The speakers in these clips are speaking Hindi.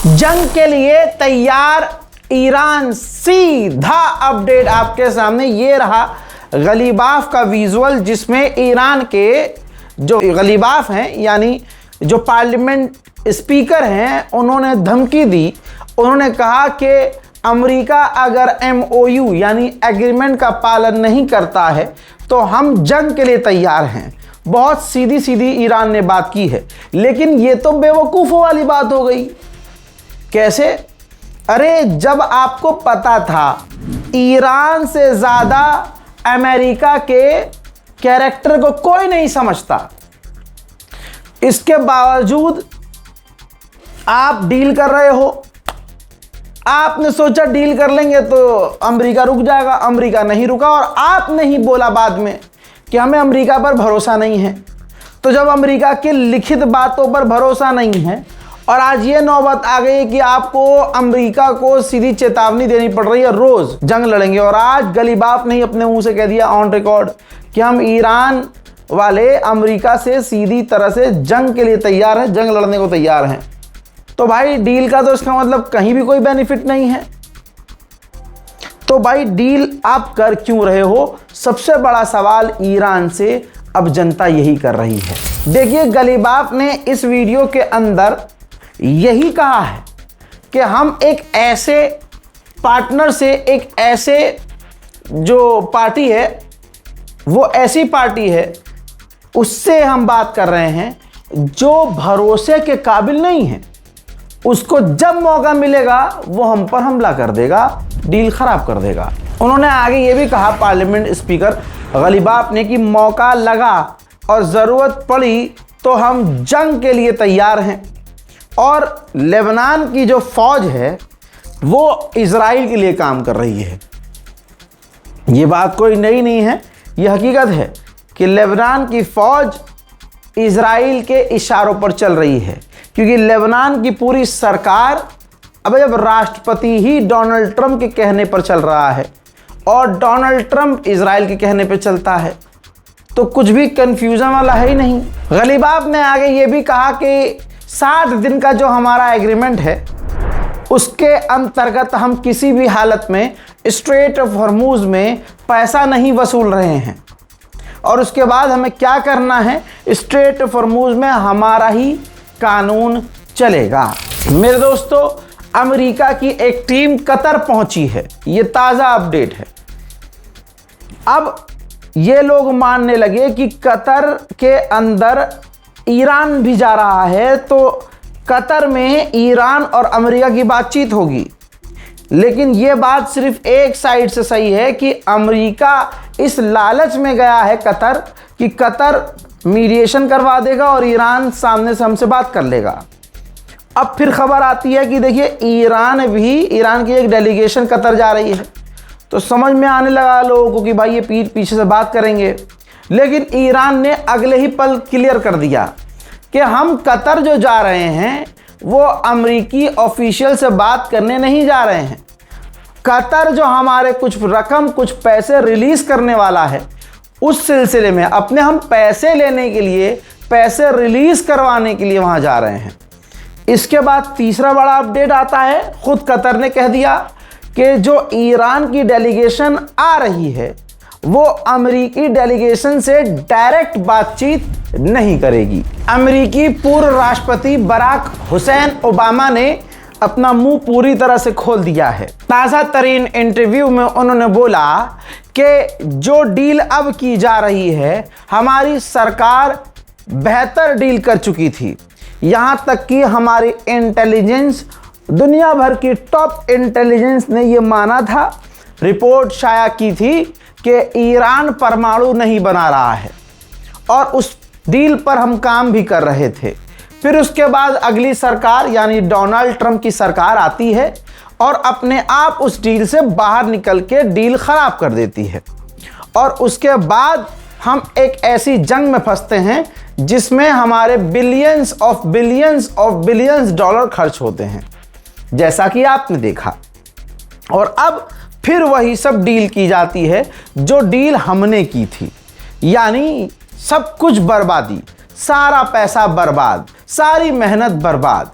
जंग के लिए तैयार ईरान, सीधा अपडेट आपके सामने। ये रहा गलीबाफ का विजुअल, जिसमें ईरान के जो गलीबाफ हैं यानी जो पार्लियामेंट स्पीकर हैं, उन्होंने धमकी दी। उन्होंने कहा कि अमेरिका अगर MOU यानी एग्रीमेंट का पालन नहीं करता है तो हम जंग के लिए तैयार हैं। बहुत सीधी सीधी ईरान ने बात की है, लेकिन ये तो बेवकूफ़ों वाली बात हो गई। कैसे? अरे जब आपको पता था ईरान से ज़्यादा अमेरिका के कैरेक्टर को कोई नहीं समझता, इसके बावजूद आप डील कर रहे हो। आपने सोचा डील कर लेंगे तो अमेरिका रुक जाएगा, अमेरिका नहीं रुका, और आपने ही बोला बाद में कि हमें अमेरिका पर भरोसा नहीं है। तो जब अमेरिका की लिखित बातों पर भरोसा नहीं है और आज ये नौबत आ गई कि आपको अमेरिका को सीधी चेतावनी देनी पड़ रही है, रोज जंग लड़ेंगे, और आज गलीबाफ ने अपने मुंह से कह दिया ऑन रिकॉर्ड कि हम ईरान वाले अमेरिका से सीधी तरह से जंग के लिए तैयार हैं, जंग लड़ने को तैयार हैं। तो भाई डील का तो इसका मतलब कहीं भी कोई बेनिफिट नहीं है। तो भाई डील आप कर क्यों रहे हो? सबसे बड़ा सवाल ईरान से अब जनता यही कर रही है। देखिए, गलीबाफ ने इस वीडियो के अंदर यही कहा है कि हम एक ऐसे पार्टनर से, एक ऐसे जो पार्टी है, वो ऐसी पार्टी है, उससे हम बात कर रहे हैं जो भरोसे के काबिल नहीं है। उसको जब मौका मिलेगा वो हम पर हमला कर देगा, डील खराब कर देगा। उन्होंने आगे ये भी कहा पार्लियामेंट स्पीकर गलीबाफ ने कि मौका लगा और ज़रूरत पड़ी तो हम जंग के लिए तैयार हैं। और लेबनान की जो फौज है वो इजराइल के लिए काम कर रही है। ये बात कोई नई नहीं है, ये हकीकत है कि लेबनान की फौज इजराइल के इशारों पर चल रही है, क्योंकि लेबनान की पूरी सरकार अब जब राष्ट्रपति ही डोनाल्ड ट्रंप के कहने पर चल रहा है और डोनाल्ड ट्रंप इजराइल के कहने पर चलता है, तो कुछ भी कंफ्यूजन वाला है ही नहीं। गलीबाफ ने आगे ये भी कहा कि 60 दिन का जो हमारा एग्रीमेंट है उसके अंतर्गत हम किसी भी हालत में स्ट्रेट ऑफ हॉर्मूज में पैसा नहीं वसूल रहे हैं, और उसके बाद हमें क्या करना है, स्ट्रेट ऑफ हॉर्मूज में हमारा ही कानून चलेगा। मेरे दोस्तों, अमेरिका की एक टीम कतर पहुंची है, ये ताज़ा अपडेट है। अब ये लोग मानने लगे कि कतर के अंदर ईरान भी जा रहा है, तो कतर में ईरान और अमेरिका की बातचीत होगी। लेकिन ये बात सिर्फ एक साइड से सही है कि अमेरिका इस लालच में गया है कतर कि कतर मीडिएशन करवा देगा और ईरान सामने से हमसे बात कर लेगा। अब फिर खबर आती है कि देखिए ईरान की एक डेलीगेशन कतर जा रही है, तो समझ में आने लगा लोगों को कि भाई ये पीठ पीछे से बात करेंगे। लेकिन ईरान ने अगले ही पल क्लियर कर दिया कि हम कतर जो जा रहे हैं वो अमेरिकी ऑफिशियल से बात करने नहीं जा रहे हैं। कतर जो हमारे कुछ रकम, कुछ पैसे रिलीज करने वाला है, उस सिलसिले में अपने हम पैसे लेने के लिए, पैसे रिलीज करवाने के लिए वहां जा रहे हैं। इसके बाद तीसरा बड़ा अपडेट आता है, खुद कतर ने कह दिया कि जो ईरान की डेलीगेशन आ रही है वो अमेरिकी डेलीगेशन से डायरेक्ट बातचीत नहीं करेगी। अमेरिकी पूर्व राष्ट्रपति बराक हुसैन ओबामा ने अपना मुंह पूरी तरह से खोल दिया है। ताज़ा तरीन इंटरव्यू में उन्होंने बोला कि जो डील अब की जा रही है, हमारी सरकार बेहतर डील कर चुकी थी। यहाँ तक कि हमारी इंटेलिजेंस, दुनिया भर की टॉप इंटेलिजेंस ने ये माना था, रिपोर्ट शाया की थी कि ईरान परमाणु नहीं बना रहा है, और उस डील पर हम काम भी कर रहे थे। फिर उसके बाद अगली सरकार यानी डोनाल्ड ट्रंप की सरकार आती है और अपने आप उस डील से बाहर निकल के डील खराब कर देती है, और उसके बाद हम एक ऐसी जंग में फंसते हैं जिसमें हमारे बिलियंस ऑफ बिलियंस डॉलर खर्च होते हैं, जैसा कि आपने देखा। और अब फिर वही सब डील की जाती है जो डील हमने की थी, यानी सब कुछ बर्बादी, सारा पैसा बर्बाद, सारी मेहनत बर्बाद।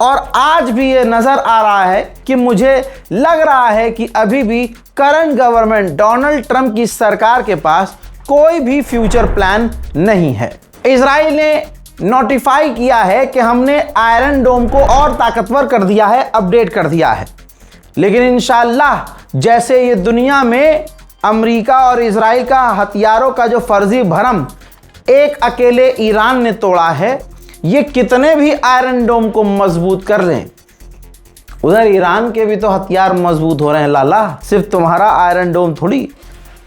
और आज भी ये नज़र आ रहा है कि मुझे लग रहा है कि अभी भी करंट गवर्नमेंट डोनाल्ड ट्रंप की सरकार के पास कोई भी फ्यूचर प्लान नहीं है। इजराइल ने नोटिफाई किया है कि हमने आयरन डोम को और ताकतवर कर दिया है, अपडेट कर दिया है, लेकिन इंशाअल्लाह जैसे ये दुनिया में अमेरिका और इजराइल का हथियारों का जो फर्जी भरम एक अकेले ईरान ने तोड़ा है, ये कितने भी आयरन डोम को मजबूत कर लें, उधर ईरान के भी तो हथियार मजबूत हो रहे हैं लाला, सिर्फ तुम्हारा आयरन डोम थोड़ी।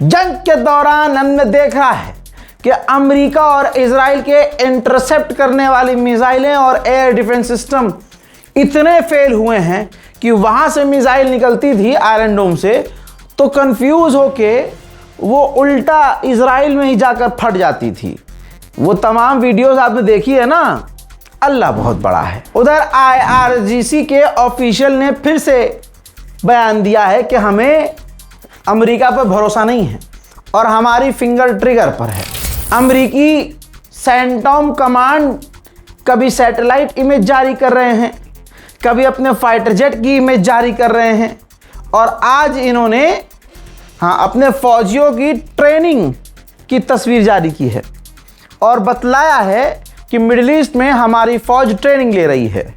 जंग के दौरान हमने देखा है कि अमेरिका और इजराइल के इंटरसेप्ट करने वाली मिसाइलें और एयर डिफेंस सिस्टम इतने फेल हुए हैं कि वहां से मिसाइल निकलती थी आयरन डोम से तो कंफ्यूज होके वो उल्टा इजराइल में ही जाकर फट जाती थी। वो तमाम वीडियोस आपने देखी है ना। अल्लाह बहुत बड़ा है। उधर IRGC के ऑफिशियल ने फिर से बयान दिया है कि हमें अमेरिका पर भरोसा नहीं है और हमारी फिंगर ट्रिगर पर है। अमेरिकी सेंटॉम कमांड कभी सैटेलाइट इमेज जारी कर रहे हैं, कभी अपने फाइटर जेट की इमेज जारी कर रहे हैं और आज इन्होंने अपने फौजियों की ट्रेनिंग की तस्वीर जारी की है और बतलाया है कि मिडिल ईस्ट में हमारी फौज ट्रेनिंग ले रही है।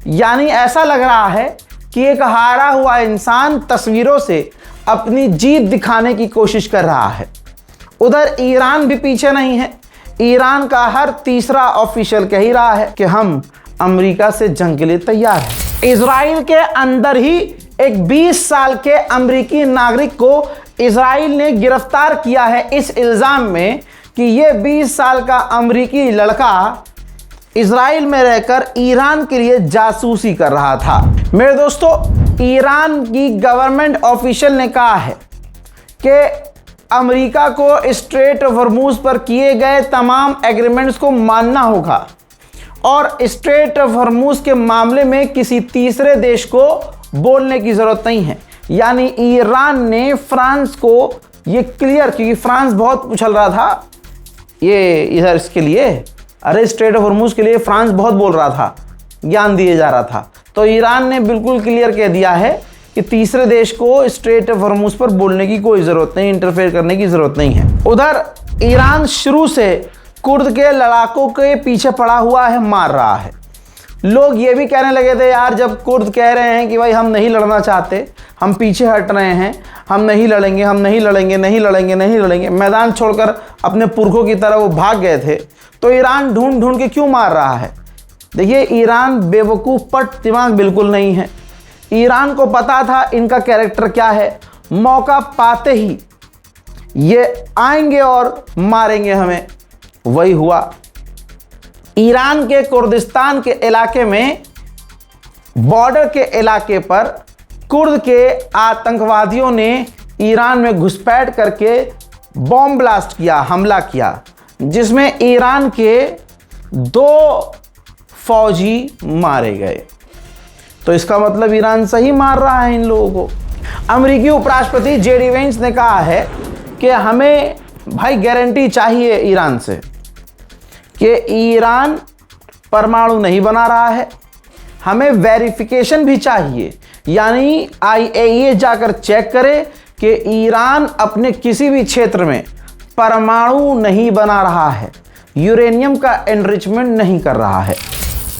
यानी ऐसा लग रहा है कि एक हारा हुआ इंसान तस्वीरों से अपनी जीत दिखाने की कोशिश कर रहा है। उधर ईरान भी पीछे नहीं है। ईरान का हर तीसरा ऑफिशियल कह ही रहा है कि हम अमेरिका से जंग के लिए तैयार हैं। इजराइल के अंदर ही एक 20 साल के अमेरिकी नागरिक को इजराइल ने गिरफ्तार किया है इस इल्ज़ाम में कि ये 20 साल का अमेरिकी लड़का इजराइल में रहकर ईरान के लिए जासूसी कर रहा था। मेरे दोस्तों, ईरान की गवर्नमेंट ऑफिशियल ने कहा है कि अमेरिका को स्ट्रेट ऑफ हॉर्मुज़ पर किए गए तमाम एग्रीमेंट्स को मानना होगा और स्ट्रेट ऑफ हॉर्मुज़ के मामले में किसी तीसरे देश को बोलने की ज़रूरत नहीं है। यानी ईरान ने फ्रांस को ये क्लियर, क्योंकि फ्रांस बहुत उछल रहा था ये इधर इसके लिए, अरे स्ट्रेट ऑफ हॉर्मुज़ के लिए फ्रांस बहुत बोल रहा था, ज्ञान दिए जा रहा था, तो ईरान ने बिल्कुल क्लियर कह दिया है कि तीसरे देश को स्ट्रेट ऑफ हॉर्मुज़ पर बोलने की कोई ज़रूरत नहीं, इंटरफेयर करने की ज़रूरत नहीं है। उधर ईरान शुरू से कुर्द के लड़ाकों के पीछे पड़ा हुआ है, मार रहा है। लोग ये भी कहने लगे थे यार, जब कुर्द कह रहे हैं कि भाई हम नहीं लड़ना चाहते, हम पीछे हट रहे हैं, हम नहीं लड़ेंगे, हम नहीं लड़ेंगे, नहीं लड़ेंगे, नहीं लड़ेंगे, मैदान छोड़कर अपने पुरखों की तरह वो भाग गए थे, तो ईरान ढूंढ ढूंढ के क्यों मार रहा है? देखिए, ईरान बेवकूफ़ पट दिमाग बिल्कुल नहीं है। ईरान को पता था इनका कैरेक्टर क्या है, मौका पाते ही ये आएंगे और मारेंगे हमें। वही हुआ। ईरान के कुर्दिस्तान के इलाके में, बॉर्डर के इलाके पर कुर्द के आतंकवादियों ने ईरान में घुसपैठ करके बॉम्ब ब्लास्ट किया, हमला किया, जिसमें ईरान के 2 फौजी मारे गए। तो इसका मतलब ईरान सही मार रहा है इन लोगों को। अमेरिकी उपराष्ट्रपति JD वेंस ने कहा है कि हमें भाई गारंटी चाहिए ईरान से कि ईरान परमाणु नहीं बना रहा है, हमें वेरिफिकेशन भी चाहिए, यानी IAEA जाकर चेक करे कि ईरान अपने किसी भी क्षेत्र में परमाणु नहीं बना रहा है, यूरेनियम का एनरिचमेंट नहीं कर रहा है।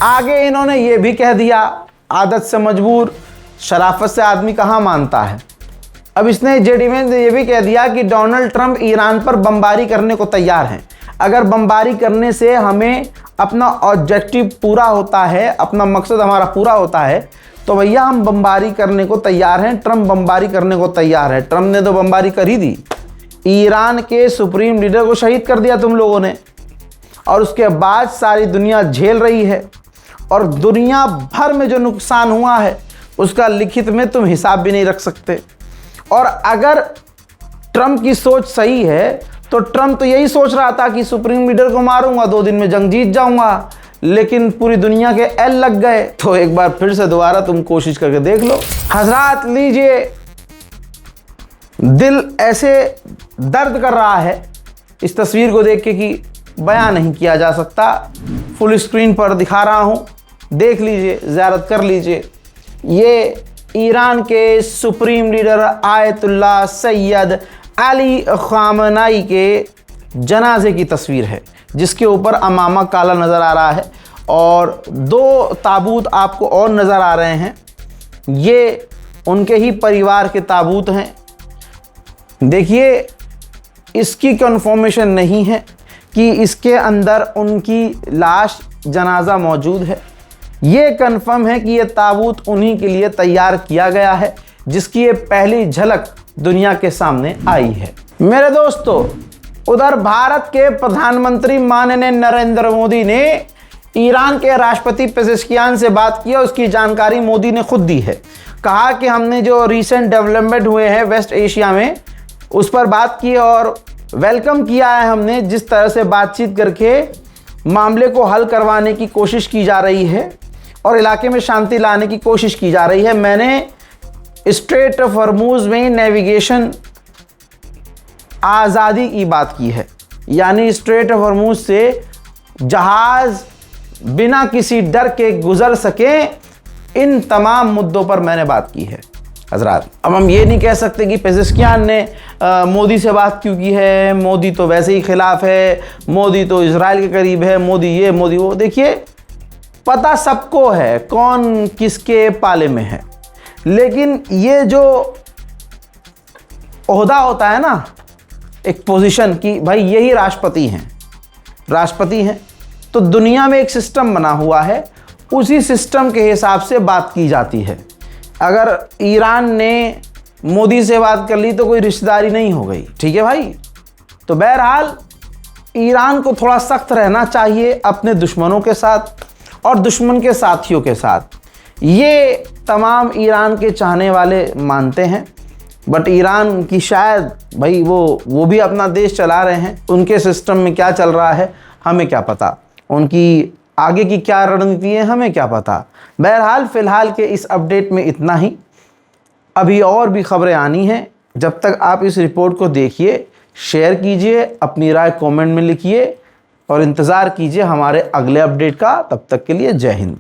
आगे इन्होंने ये भी कह दिया, आदत से मजबूर, शराफत से आदमी कहाँ मानता है। अब इसने JD वेंस ने ये भी कह दिया कि डोनाल्ड ट्रंप ईरान पर बमबारी करने को तैयार हैं। अगर बमबारी करने से हमें अपना ऑब्जेक्टिव पूरा होता है, अपना मकसद हमारा पूरा होता है, तो भैया हम बमबारी करने को तैयार हैं। ट्रंप बमबारी करने को तैयार है। ट्रंप ने तो बमबारी कर ही दी, ईरान के सुप्रीम लीडर को शहीद कर दिया तुम लोगों ने, और उसके बाद सारी दुनिया झेल रही है और दुनिया भर में जो नुकसान हुआ है उसका लिखित में तुम हिसाब भी नहीं रख सकते। और अगर ट्रंप की सोच सही है तो ट्रंप तो यही सोच रहा था कि सुप्रीम लीडर को मारूंगा, 2 दिन में जंग जीत जाऊंगा, लेकिन पूरी दुनिया के एल लग गए। तो एक बार फिर से दोबारा तुम कोशिश करके देख लो। हजरात लीजिए, दिल ऐसे दर्द कर रहा है इस तस्वीर को देख के कि बयान नहीं किया जा सकता। फुल स्क्रीन पर दिखा रहा हूं। देख लीजिए, ज़ियारत कर लीजिए। ये ईरान के supreme leader Ayatollah Syed Ali Khamenei के जनाजे की तस्वीर है, जिसके ऊपर अमामा काला नज़र आ रहा है और 2 ताबूत आपको और नज़र आ रहे हैं। ये उनके ही परिवार के ताबूत हैं। देखिए, इसकी कन्फर्मेशन नहीं है कि इसके अंदर उनकी लाश जनाजा मौजूद है। ये कन्फर्म है कि ये ताबूत उन्हीं के लिए तैयार किया गया है, जिसकी ये पहली झलक दुनिया के सामने आई है। मेरे दोस्तों, उधर भारत के प्रधानमंत्री माननीय नरेंद्र मोदी ने ईरान के राष्ट्रपति पेजेश्कियान से बात की और उसकी जानकारी मोदी ने खुद दी है। कहा कि हमने जो रीसेंट डेवलपमेंट हुए हैं वेस्ट एशिया में, उस पर बात की और वेलकम किया है हमने, जिस तरह से बातचीत करके मामले को हल करवाने की कोशिश की जा रही है और इलाके में शांति लाने की कोशिश की जा रही है। मैंने स्ट्रेट ऑफ हॉर्मुज़ में नेविगेशन आज़ादी की बात की है, यानी स्ट्रेट ऑफ हॉर्मुज़ से जहाज़ बिना किसी डर के गुजर सके, इन तमाम मुद्दों पर मैंने बात की है हजरात। अब हम ये नहीं कह सकते कि पेजेश्कियान ने मोदी से बात क्यों की है, मोदी तो वैसे ही खिलाफ है, मोदी तो इजराइल के करीब है, मोदी ये मोदी वो। देखिए, पता सबको है कौन किसके पाले में है, लेकिन ये जो ओहदा होता है ना, एक पोजीशन की, भाई यही राष्ट्रपति हैं, तो दुनिया में एक सिस्टम बना हुआ है, उसी सिस्टम के हिसाब से बात की जाती है। अगर ईरान ने मोदी से बात कर ली तो कोई रिश्तेदारी नहीं हो गई, ठीक है भाई। तो बहरहाल ईरान को थोड़ा सख्त रहना चाहिए अपने दुश्मनों के साथ और दुश्मन के साथियों के साथ। ये तमाम ईरान के चाहने वाले मानते हैं, बट ईरान की शायद भाई वो भी अपना देश चला रहे हैं, उनके सिस्टम में क्या चल रहा है हमें क्या पता, उनकी आगे की क्या रणनीति है हमें क्या पता। बहरहाल फ़िलहाल के इस अपडेट में इतना ही। अभी और भी खबरें आनी हैं। जब तक आप इस रिपोर्ट को देखिए, शेयर कीजिए, अपनी राय कमेंट में लिखिए और इंतज़ार कीजिए हमारे अगले अपडेट का। तब तक के लिए जय हिंद।